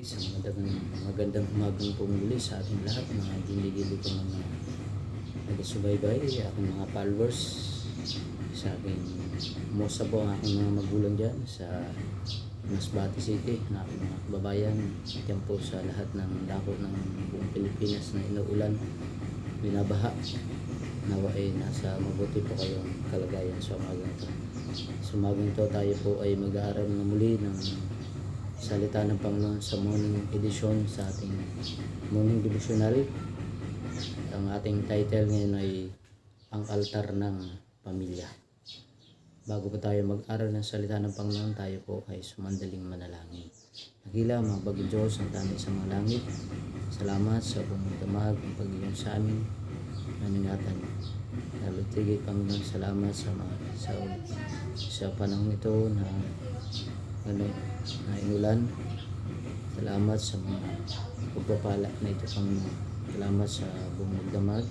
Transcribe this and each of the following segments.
Isang magandang umagang po muli sa ating lahat, mga gili-gili ko mga nagasubaybay, aking mga followers, sa aking musa po ang aking mga magulang dyan sa Masbate City, na aking mga kababayan dyan po sa lahat ng dako ng buong Pilipinas na inuulan, binabaha. Nawa ay nasa mabuti po kayong kalagayan sa umagang ito. Sa umagang ito tayo po ay mag-aaral na muli ng salita ng Panginoon sa morning edition sa ating morning devotional. Ang ating title ngayon ay Ang Altar ng Pamilya. Bago po tayo mag-aral ng salita ng Panginoon, tayo po ay sumandaling manalangin. Nakila mga bagong Diyos ang tangi sa mga langit. Salamat sa buong damag ang pag-iyon sa amin. Naningatan. Lalo tigit Panginoon, salamat sa panahon ito na inulan. Salamat sa mga pagpapala na ito, Panginoon. Salamat sa buong magdamag.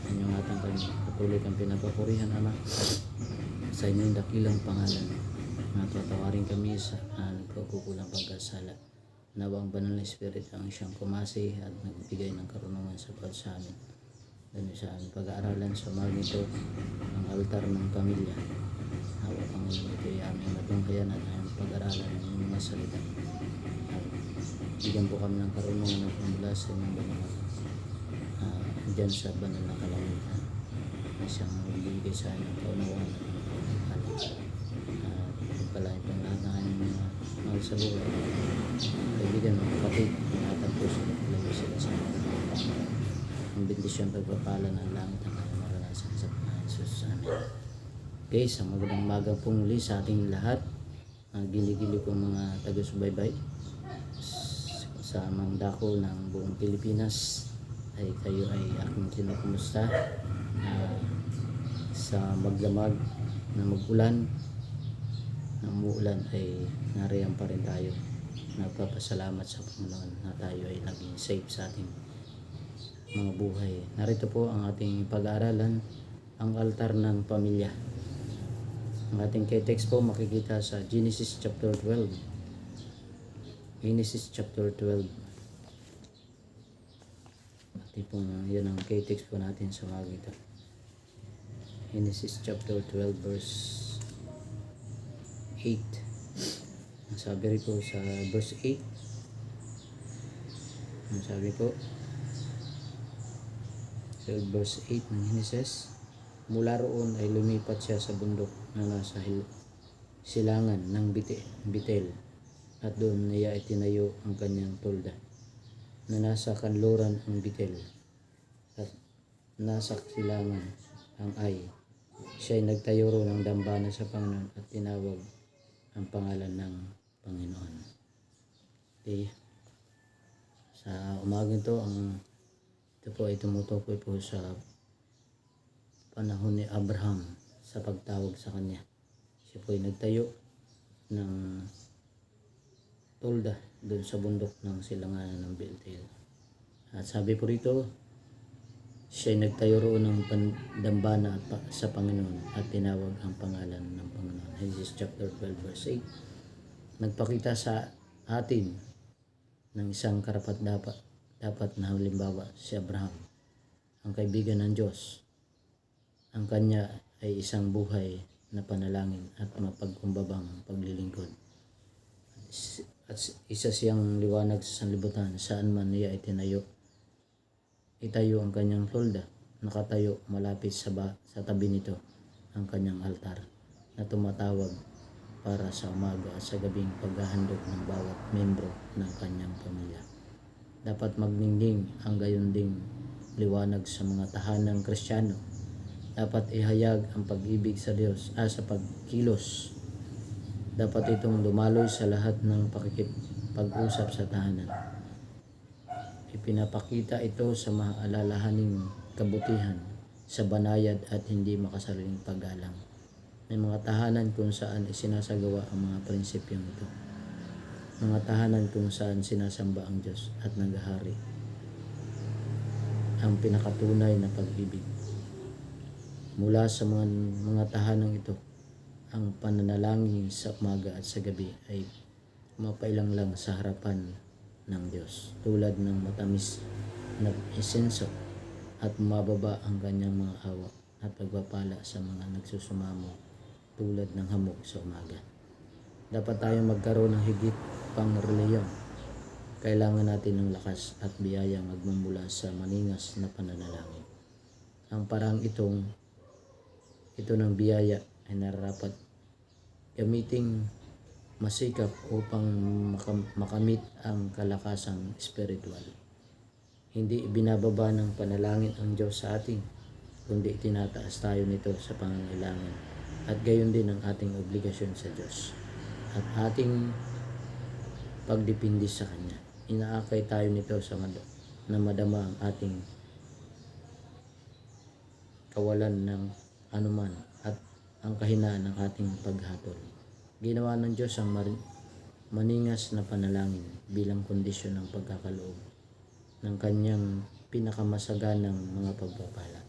Inyong atang patuloy kang pinapapurihan, Ama, sa inyong dakilang pangalan. Natatawarin kami sa nagkakukulang pagkasala. Nawa ang banal na Espiritu ang siyang kumasi at nagbigay ng karunungan sa sa amin. Ganun sa aming pag-aaralan sa umaga ito, ang altar ng pamilya. Nawa, Panginoon, ito ay aming matunghayan at aming pag-aralan ng mga salita. Bigyan po kami ng karunungan at mula sa inyong banal dyan sa banal na kalangitan na siyang magbibigay sa amin ng kaunawaan at pagpapala. Pagpalain pang lahat ng aming mahal sa buhay. Kaibigan ng kapatid, natagpo sila, layo sila sa mga ang bendisyon pagpapala ng langit ang kanyang maranasan sa Panginoon Jesus. Amen. Okay, sa magandang umaga pong muli sa ating lahat, ang gili-gili kong mga taga-subaybay sa mga dako ng buong Pilipinas, ay kayo ay aking kinukumusta sa maglamag na mag-ulan, na umuulan ay nariyan pa rin tayo. Nagpapasalamat sa Panginoon na tayo ay naging safe sa ating mga buhay. Narito po ang ating pag-aaralan, ang altar ng pamilya. Ang ating key-text po makikita sa Genesis chapter 12. Genesis chapter 12. At yan ang key-text po natin sa mga ito. Genesis chapter 12 verse 8. Ang sabi rin po sa verse 8. Ang sabi po sa verse 8 ng Genesis, mula roon ay lumipat siya sa bundok na nasa silangan ng Betel, at doon niya itinayo ang kanyang tolda na nasa kanluran ang Betel, at nasa silangan ang Ai. Siya ay nagtayo roon ng dambana sa Panginoon at tinawag ang pangalan ng Panginoon. Okay. Sa umagang ito, ito po ay tumutukoy po sa panahon ni Abraham sa pagtawag sa kanya. Siya po ay nagtayo ng tolda doon sa bundok ng silanganan ng Betel. At sabi po rito, siya ay nagtayo roon ng dambana sa Panginoon at tinawag ang pangalan ng Panginoon. Genesis chapter 12 verse 8. Nagpakita sa atin ng isang dapat na halimbawa, si Abraham, ang kaibigan ng Diyos. Ang kanya ay isang buhay na panalangin at mapagkumbabang paglilingkod. At isa siyang liwanag sa sanlibutan, saan man niya itinayo. Itayo ang kanyang tolda, nakatayo malapit sa tabi nito ang kanyang altar na tumatawag para sa umaga at sa gabing paghahandog ng bawat membro ng kanyang pamilya. Dapat magningning ang gayon ding liwanag sa mga tahanang Kristiyano. Dapat ihayag ang pag-ibig sa Diyos sa pagkilos. Dapat itong dumaloy sa lahat ng pag-usap sa tahanan. Ipinapakita ito sa maalalahaning kabutihan, sa banayad at hindi makasariling paggalang. May mga tahanan kung saan isinasagawa ang mga prinsipyong ito. Mga tahanan kung saan sinasamba ang Diyos at naghahari ang pinakatunay na pag-ibig. Mula sa mga tahanang ito, ang pananalangin sa umaga at sa gabi ay mapailang lang sa harapan ng Diyos, tulad ng matamis na esenso, at mababa ang kanyang mga awa at pagpapala sa mga nagsusumamo tulad ng hamog sa umaga. Dapat tayong magkaroon ng higit pang reliyon. Kailangan natin ng lakas at biyayang magmumula sa maningas na pananalangin. Ang parang ito ng biyaya ay nararapat gamiting masikap upang makamit ang kalakasang espiritual. Hindi ibinababa ng panalangin ang Diyos sa atin, kundi itinataas tayo nito sa pangangailangan, at gayon din ang ating obligasyon sa Diyos at ating pagdepende sa Kanya. Inaakay tayo nito na madama ang ating kawalan ng anuman at ang kahinaan ng ating paghatol. Ginawa ng Diyos ang maningas na panalangin bilang kondisyon ng pagkakaloob ng Kanyang pinakamasaganang mga pagpapala.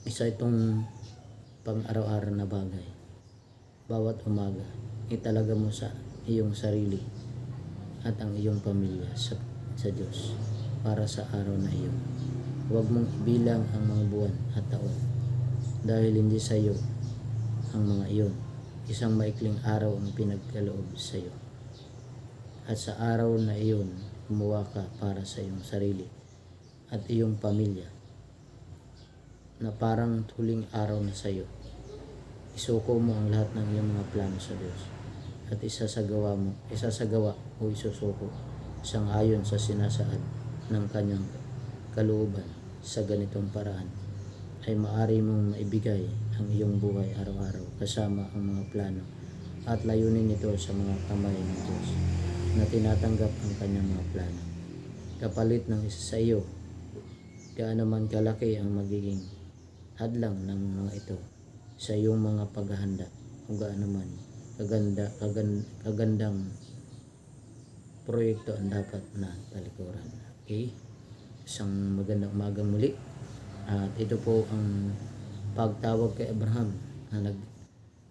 Isa itong pang-araw-araw na bagay. Bawat umaga, italaga mo sa iyong sarili at ang iyong pamilya sa Diyos para sa araw na iyon. Huwag mong ibilang ang mga buwan at taon, dahil hindi sa iyo ang mga iyon. Isang maikling araw ang pinagkaloob sa iyo. At sa araw na iyon, gumawa ka para sa iyong sarili at iyong pamilya na parang huling araw na sa iyo. Isuko mo ang lahat ng iyong mga plano sa Diyos at isasagawa o isusuko sang-ayon sa sinasaad ng Kanyang kalooban. Sa ganitong paraan ay maaari mong maibigay ang iyong buhay araw-araw kasama ang mga plano at layunin nito sa mga kamay ng Diyos na tinatanggap ang Kanyang mga plano. Kapalit ng isa sa iyo, gaano man kalaki ang magiging hadlang ng mga ito sa iyong mga paghahanda, kung gaano man kagandang proyekto ang dapat na talikuran. Okay? Isang magandang umagang muli. At ito po ang pagtawag kay Abraham na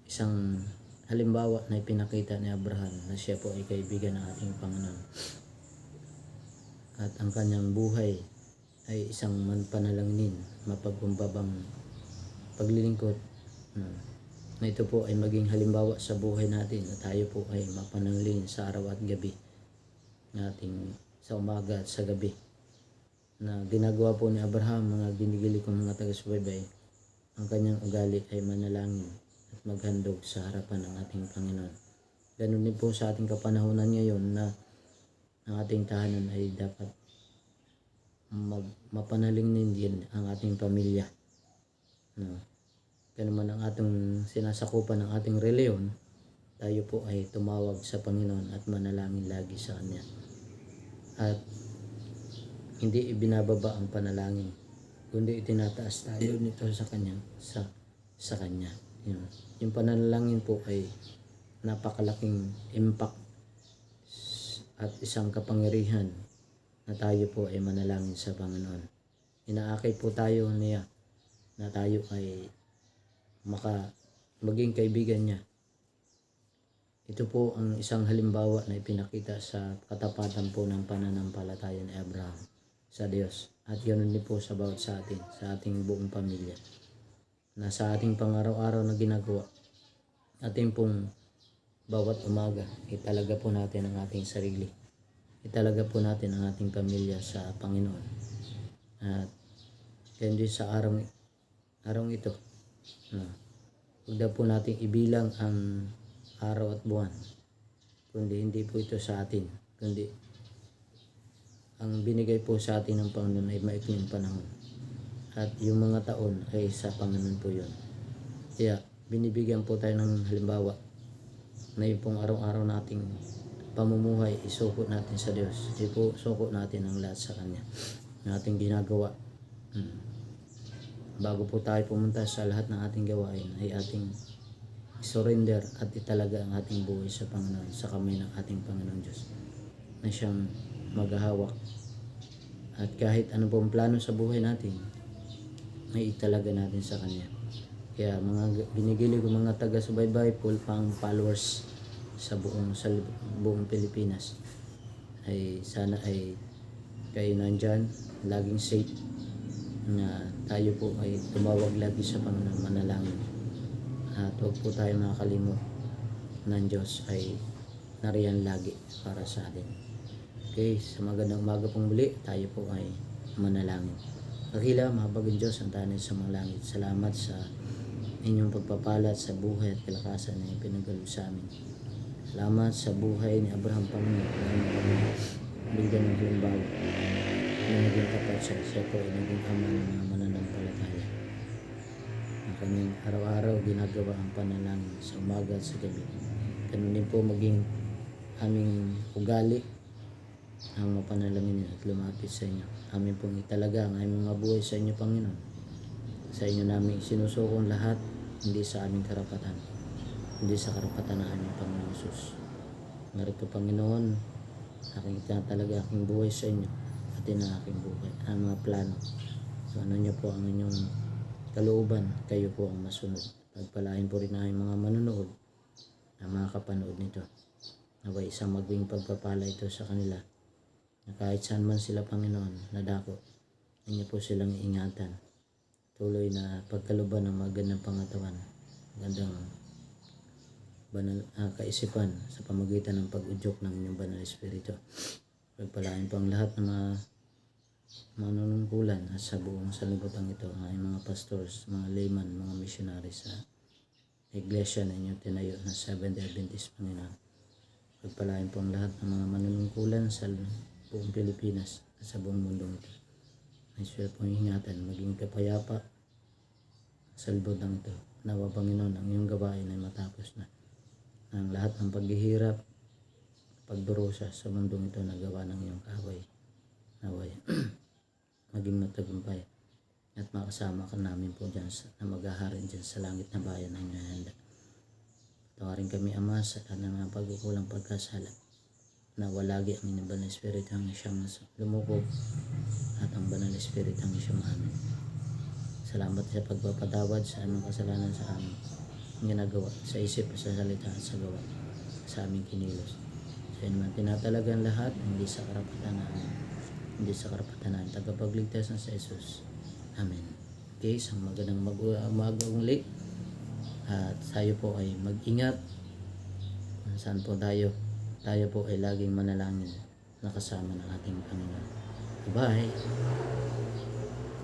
isang halimbawa na ipinakita ni Abraham na siya po ay kaibigan ng ating Panginoon. At ang kanyang buhay ay isang panalangin, mapagkumbabang paglilingkod. Na ito po ay maging halimbawa sa buhay natin na tayo po ay mapanalangin sa araw at gabi nating sa umaga at sa gabi. Na ginagawa po ni Abraham, mga ginigili kong mga taga-subaybay, ang kanyang ugali ay manalangin at maghandog sa harapan ng ating Panginoon. Ganun din po sa ating kapanahunan ngayon na ang ating tahanan ay dapat mapanalangin din ang ating pamilya. No? Ganun man ang ating sinasakupan ng ating reliyon, tayo po ay tumawag sa Panginoon at manalangin lagi sa Kanya. At hindi ibinababa ang panalangin, kundi itinataas tayo nito sa Kanya, sa Kanya. Yung panalangin po ay napakalaking impact at isang kapangyarihan na tayo po ay manalangin sa Panginoon. Inaakay po tayo niya na tayo ay maging kaibigan niya. Ito po ang isang halimbawa na ipinakita sa katapatan po ng pananampalataya ni Abraham sa Diyos. At ganoon din po sa bawat sa atin, sa ating buong pamilya. Na sa ating pang-araw-araw na ginagawa, ating pong bawat umaga, italaga po natin ang ating sarili. Italaga po natin ang ating pamilya sa Panginoon. At ganun din sa araw ito. Huwag na po natin ibilang ang araw at buwan, kundi hindi po ito sa atin, kundi ang binigay po sa atin ng Panginoon ay maikling panahon, at yung mga taon ay sa Panginoon po yun. Kaya binibigyan po tayo ng halimbawa na yung pong araw-araw nating pamumuhay isuko natin sa Diyos, isuko natin ang lahat sa Kanya na ating ginagawa. Bago po tayo pumunta sa lahat ng ating gawain ay ating surrender at italaga ang ating buhay sa Panginoon, sa kamay ng ating Panginoon Diyos na siyang maghahawak. At kahit ano pong plano sa buhay natin ay italaga natin sa Kanya. Kaya mga binigili ko mga taga-subaybay, full pang followers sa buong Pilipinas, ay sana ay kayo nandyan, laging safe, na tayo po ay tumawag lagi sa Panginoon, manalangin. At huwag po tayo makakalimot ng Diyos ay nariyan lagi para sa atin. Okay, sa magandang umaga pong muli, tayo po ay manalangin. Dakila, mahabagin Diyos, ang tanay sa mga langit. Salamat sa inyong pagpapala sa buhay at kalakasan na ipinagkaloob sa amin. Salamat sa buhay ni Abraham Panginoon na bigyan ng halimbawa na naging tapat siya. Siya po ay naging ama ng mga mananampalataya. Ang kanyang araw-araw ginagawa ang panalangin sa umaga at sa gabi. Ganun din po maging aming ugali ang mapanalangin at lumapit sa inyo. Amin pong italaga ang aming mga buhay sa inyo, Panginoon. Sa inyo namin sinusukong lahat, hindi sa aming karapatan, hindi sa karapatan ng aming Panginoon Jesus. Narito, Panginoon, aking itatalaga aking buhay sa inyo at din ang aking buhay, ang mga plano. So ano niyo po ang inyong kalooban, kayo po ang masunod. Pagpalain po rin ang mga manunood na mga kapanood nito. Naway isang maging pagpapala ito sa kanila, na kahit saan man sila, Panginoon, nadako, inyo po silang iingatan. Tuloy na pagkaluban ng magandang pangatawan, magandang banal, kaisipan sa pamagitan ng pag-udyok ng inyong banal espiritu. Pagpalain po ang lahat ng mga manunungkulan at sa buong sanlibutan ito, ang mga pastors, mga layman, mga missionaries sa iglesia na inyong tinayo na Seventh-day Adventist, Panginoon. Pagpalain po ang lahat ng mga manunungkulan sa buong Pilipinas at sa buong mundo ito. Ay sila pong ingatan, maging kapayapa sa libutan ito. Nawa, Panginoon, ang iyong gawain ay matapos na. Ang lahat ng paghihirap, pagdurusa sa mundong ito na gawa ng iyong kaaway, naway maging matagumpay at makasama ka namin po dyan na maghaharin dyan sa langit na bayan ng inyong handa. Tawarin kami, Ama, sa kanang mga pagkukulang pagkasala, na walagi ang inyong banal espiritu ang siyang lumubog at ang banal espiritu ang siyang amin. Salamat sa pagpapatawad sa aming kasalanan sa amin ginagawa, sa isip, sa salita at sa gawa, sa aming kinilos. Sa inyo man tinatalagan lahat, hindi sa karapatan namin, hindi sa karapatan namin, tagapagligtas na sa Jesus. Amen. Okay, isang magandang umaga uli. At tayo po ay mag-ingat. Saan po tayo? Tayo po ay laging manalangin na kasama ng ating Panginoon. Bye!